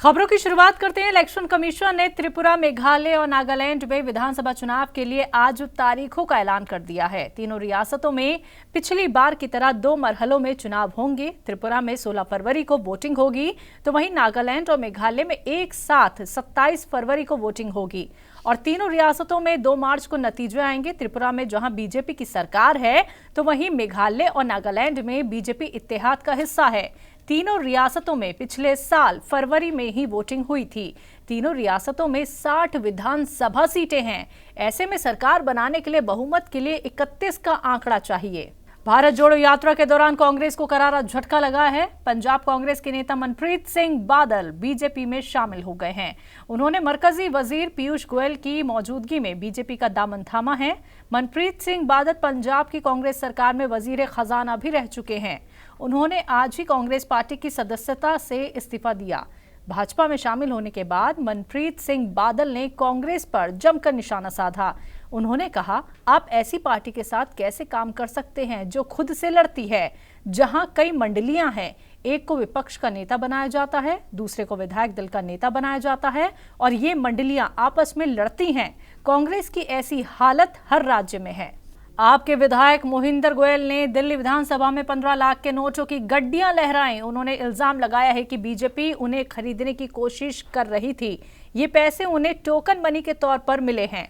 खबरों की शुरुआत करते हैं। इलेक्शन कमीशन ने त्रिपुरा, मेघालय और नागालैंड में विधानसभा चुनाव के लिए आज तारीखों का ऐलान कर दिया है। तीनों रियासतों में पिछली बार की तरह 2 मरहलों में चुनाव होंगे। त्रिपुरा में 16 फरवरी को वोटिंग होगी, तो वहीं नागालैंड और मेघालय में एक साथ 27 फरवरी को वोटिंग होगी और तीनों रियासतों में 2 मार्च को नतीजे आएंगे। त्रिपुरा में जहां बीजेपी की सरकार है, तो वहीं मेघालय और नागालैंड में बीजेपी इत्तेहाद का हिस्सा है। तीनों रियासतों में पिछले साल फरवरी में ही वोटिंग हुई थी। तीनों रियासतों में 60 विधानसभा सीटें हैं। ऐसे में सरकार बनाने के लिए बहुमत के लिए 31 का आंकड़ा चाहिए। भारत जोड़ो यात्रा के दौरान कांग्रेस को करारा झटका लगा है। पंजाब कांग्रेस के नेता मनप्रीत सिंह बादल बीजेपी में शामिल हो गए हैं। उन्होंने मरकजी वजीर पीयूष गोयल की मौजूदगी में बीजेपी का दामन थामा है। मनप्रीत सिंह बादल पंजाब की कांग्रेस सरकार में वजीर खजाना भी रह चुके हैं। उन्होंने आज ही कांग्रेस पार्टी की सदस्यता से इस्तीफा दिया। भाजपा में शामिल होने के बाद मनप्रीत सिंह बादल ने कांग्रेस पर जमकर निशाना साधा। उन्होंने कहा, आप ऐसी पार्टी के साथ कैसे काम कर सकते हैं जो खुद से लड़ती है, जहां कई मंडलियां हैं। एक को विपक्ष का नेता बनाया जाता है, दूसरे को विधायक दल का नेता बनाया जाता है और ये मंडलियां आपस में लड़ती हैं। कांग्रेस की ऐसी हालत हर राज्य में है। आपके विधायक मोहिंदर गोयल ने दिल्ली विधानसभा में 15 लाख के नोटों की गड्डियां लहराई। उन्होंने इल्जाम लगाया है कि बीजेपी उन्हें खरीदने की कोशिश कर रही थी। ये पैसे उन्हें टोकन मनी के तौर पर मिले हैं।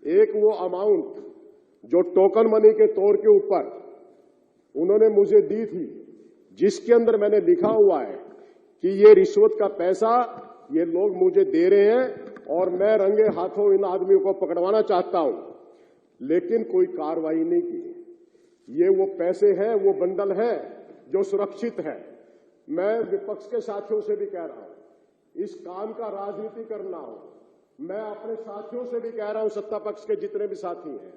एक वो अमाउंट जो टोकन मनी के तौर के ऊपर उन्होंने मुझे दी थी, जिसके अंदर मैंने लिखा हुआ है कि ये रिश्वत का पैसा ये लोग मुझे दे रहे हैं और मैं रंगे हाथों इन आदमियों को पकड़वाना चाहता हूं, लेकिन कोई कार्रवाई नहीं की। ये वो पैसे हैं, वो बंडल है जो सुरक्षित है। मैं विपक्ष के साथियों से भी कह रहा हूं, इस काम का राजनीति करना हो। मैं अपने साथियों से भी कह रहा हूं, सत्ता पक्ष के जितने भी साथी हैं,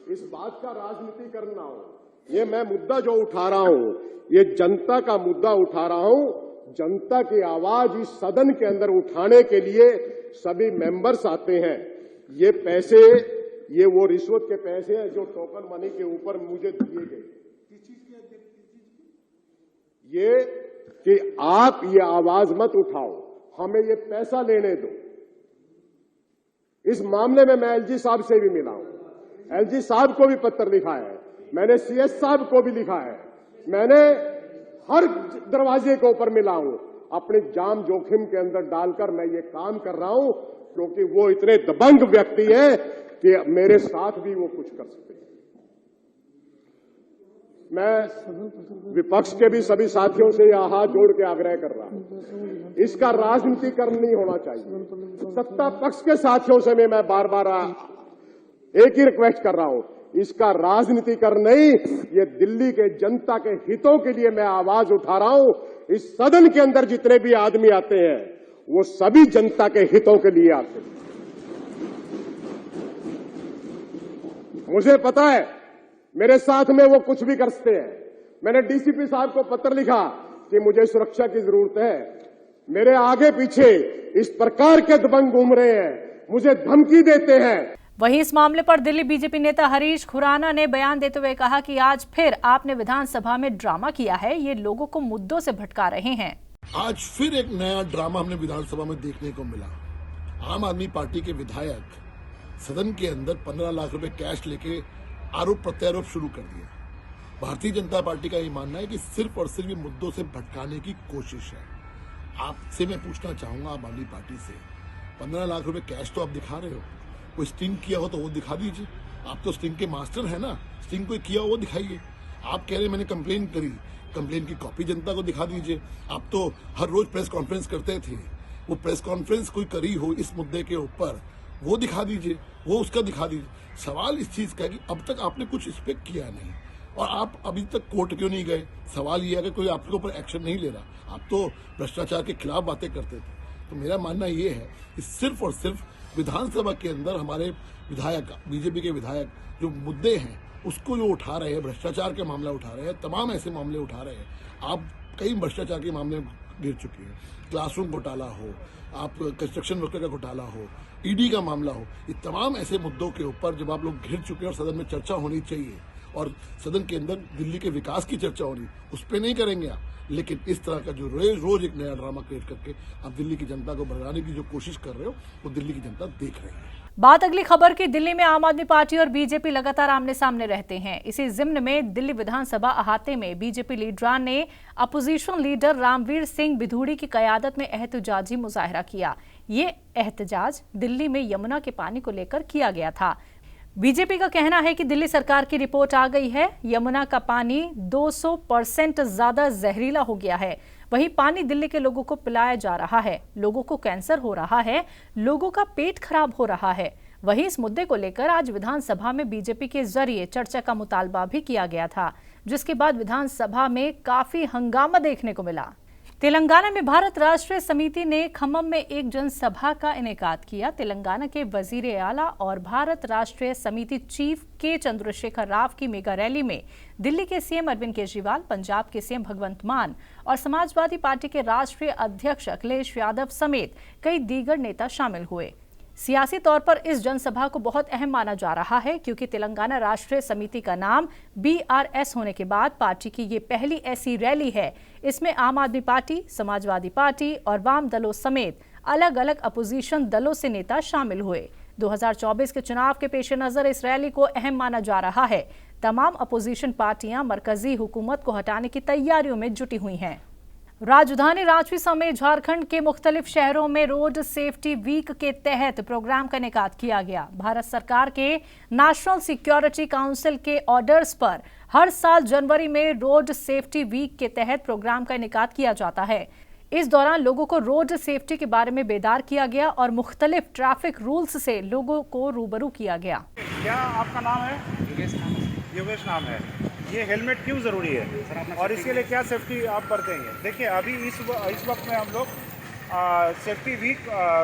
इस बात का राजनीति करना हो। ये मैं मुद्दा जो उठा रहा हूं, ये जनता का मुद्दा उठा रहा हूं। जनता की आवाज इस सदन के अंदर उठाने के लिए सभी मेंबर्स आते हैं। ये पैसे, ये वो रिश्वत के पैसे हैं जो टोकन मनी के ऊपर मुझे दिए गए। ये कि आप ये आवाज मत उठाओ, हमें ये पैसा लेने दो। इस मामले में मैं एलजी साहब से भी मिला हूं। एलजी साहब को भी पत्र लिखा है, मैंने सीएस साहब को भी लिखा है, मैंने हर दरवाजे के ऊपर मिला हूं। अपने जान जोखिम के अंदर डालकर मैं ये काम कर रहा हूं, क्योंकि वो इतने दबंग व्यक्ति हैं कि मेरे साथ भी वो कुछ कर सकते हैं। मैं विपक्ष के भी सभी साथियों से यह हाथ जोड़ के आग्रह कर रहा हूं, इसका राजनीतिकरण नहीं होना चाहिए। सत्ता पक्ष के साथियों से मैं बार बार एक ही रिक्वेस्ट कर रहा हूं, इसका राजनीतिकरण नहीं, ये दिल्ली के जनता के हितों के लिए मैं आवाज उठा रहा हूं। इस सदन के अंदर जितने भी आदमी आते हैं, वो सभी जनता के हितों के लिए आते हैं। मुझे पता है मेरे साथ में वो कुछ भी कर सकते हैं। मैंने डीसीपी साहब को पत्र लिखा कि मुझे सुरक्षा की जरूरत है। मेरे आगे पीछे इस प्रकार के दबंग घूम रहे हैं, मुझे धमकी देते हैं। वहीं इस मामले पर दिल्ली बीजेपी नेता हरीश खुराना ने बयान देते हुए कहा कि आज फिर आपने विधानसभा में ड्रामा किया है। ये लोगों को मुद्दों से भटका रहे हैं। आज फिर एक नया ड्रामा हमने विधानसभा में देखने को मिला। आम आदमी पार्टी के विधायक सदन के अंदर 15 लाख रुपए कैश लेके आरोप प्रत्यारोप शुरू कर दिया। भारतीय जनता पार्टी का ये मानना है कि सिर्फ और सिर्फ मुद्दों से भटकाने की कोशिश है। आपसे मैं पूछना चाहूंगा आम आदमी पार्टी से, 15 लाख रुपए कैश तो आप दिखा रहे हो, कोई स्टिंग किया हो तो वो दिखा दीजिए। आप तो स्टिंग के मास्टर है ना, स्टिंग कोई किया हो वो दिखाइए। आप कह रहे मैंने कंप्लेन करी, कंप्लेन की कॉपी जनता को दिखा दीजिए। आप तो हर रोज प्रेस कॉन्फ्रेंस करते थे, वो प्रेस कॉन्फ्रेंस कोई करी हो इस मुद्दे के ऊपर वो दिखा दीजिए, वो उसका दिखा दीजिए। सवाल इस चीज का है कि अब तक आपने कुछ इस पे किया नहीं और आप अभी तक कोर्ट क्यों नहीं गए। सवाल ये है कि कोई आपके ऊपर एक्शन नहीं ले रहा। आप तो भ्रष्टाचार के खिलाफ बातें करते थे। तो मेरा मानना ये है कि सिर्फ और सिर्फ विधानसभा के अंदर हमारे विधायक, बीजेपी के विधायक जो मुद्दे हैं उसको जो उठा रहे हैं, भ्रष्टाचार के मामला उठा रहे हैं, तमाम ऐसे मामले उठा रहे हैं। आप कई भ्रष्टाचार के मामले गिर चुके हैं, क्लासरूम घोटाला हो, आप कंस्ट्रक्शन वर्कर का घोटाला हो, ईडी का मामला हो, ये तमाम ऐसे मुद्दों के ऊपर जब आप लोग घिर चुके हैं और सदन में चर्चा होनी चाहिए और सदन के अंदर दिल्ली के विकास की चर्चा होनी, उस पर नहीं करेंगे आप। लेकिन इस तरह का जो रोज एक नया ड्रामा क्रिएट करके आप दिल्ली की जनता को भगाने की जो कोशिश कर रहे हो वो दिल्ली की जनता देख रही है। बात अगली खबर की। दिल्ली में आम आदमी पार्टी और बीजेपी लगातार आमने सामने रहते हैं। इसी जिम्न में दिल्ली विधानसभा अहाते में बीजेपी लीडरान ने अपोजिशन लीडर रामवीर सिंह बिधूड़ी की कयादत में एहतजाजी मुजाहरा किया। ये एहतजाज दिल्ली में यमुना के पानी को लेकर किया गया था। बीजेपी का कहना है कि दिल्ली सरकार की रिपोर्ट आ गई है, यमुना का पानी 200% ज्यादा जहरीला हो गया है। वही पानी दिल्ली के लोगों को पिलाया जा रहा है, लोगों को कैंसर हो रहा है, लोगों का पेट खराब हो रहा है। वहीं इस मुद्दे को लेकर आज विधानसभा में बीजेपी के जरिए चर्चा का मुतालबा भी किया गया था, जिसके बाद विधानसभा में काफी हंगामा देखने को मिला। तेलंगाना में भारत राष्ट्रीय समिति ने खम्मम में एक जनसभा का इनेकाद किया। तेलंगाना के वजीर आला और भारत राष्ट्रीय समिति चीफ के चंद्रशेखर राव की मेगा रैली में दिल्ली के सीएम अरविंद केजरीवाल, पंजाब के सीएम भगवंत मान और समाजवादी पार्टी के राष्ट्रीय अध्यक्ष अखिलेश यादव समेत कई दीगर नेता शामिल हुए। सियासी तौर पर इस जनसभा को बहुत अहम माना जा रहा है, क्योंकि तेलंगाना राष्ट्रीय समिति का नाम BRS होने के बाद पार्टी की ये पहली ऐसी रैली है। इसमें आम आदमी पार्टी, समाजवादी पार्टी और वाम दलों समेत अलग अलग अपोजिशन दलों से नेता शामिल हुए। 2024 के चुनाव के पेश नजर इस रैली को अहम माना जा रहा है। तमाम अपोजिशन पार्टियां मरकजी हुकूमत को हटाने की तैयारियों में जुटी हुई हैं। राजधानी रांची समेत झारखंड के मुख्तलिफ शहरों में रोड सेफ्टी वीक के तहत प्रोग्राम का इनेकाद किया गया। भारत सरकार के नेशनल सिक्योरिटी काउंसिल के ऑर्डर्स पर हर साल जनवरी में रोड सेफ्टी वीक के तहत प्रोग्राम का इनेकाद किया जाता है। इस दौरान लोगों को रोड सेफ्टी के बारे में बेदार किया गया और मुख्तलिफ ट्रैफिक रूल्स से लोगों को रूबरू किया गया। क्या आपका नाम है? योगेश नाम है। ये हेलमेट क्यों ज़रूरी है और इसके लिए क्या सेफ्टी आप बरतेंगे? देखिए, अभी इस वक्त में हम लोग safety week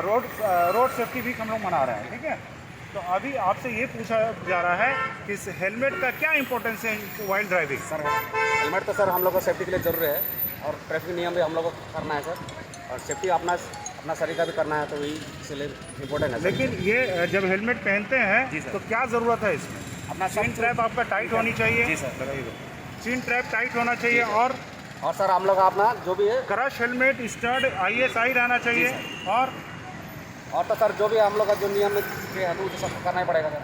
road safety week हम लोग मना रहे हैं, ठीक है। तो अभी आपसे ये पूछा जा रहा है कि इस हेलमेट का क्या इंपॉर्टेंस है वाइल ड्राइविंग? सर, हेलमेट तो सर हम लोग को सेफ्टी के लिए ज़रूरी है और ट्रैफिक नियम भी हम लोग को करना है सर, और सेफ्टी अपना शरीर का भी करना है, तो वही इसलिए इम्पोर्टेंट है। लेकिन ये जब हेलमेट पहनते हैं तो क्या ज़रूरत है इसमें? अपना सीन ट्रैप आपका टाइट होनी चाहिए। जी सर, सीन ट्रैप टाइट होना चाहिए और सर हम लोग अपना जो भी है क्रश हेलमेट स्टड ISI रहना चाहिए और तो सर जो भी हम लोग का जो नियम है वो तो सब करना ही पड़ेगा सर।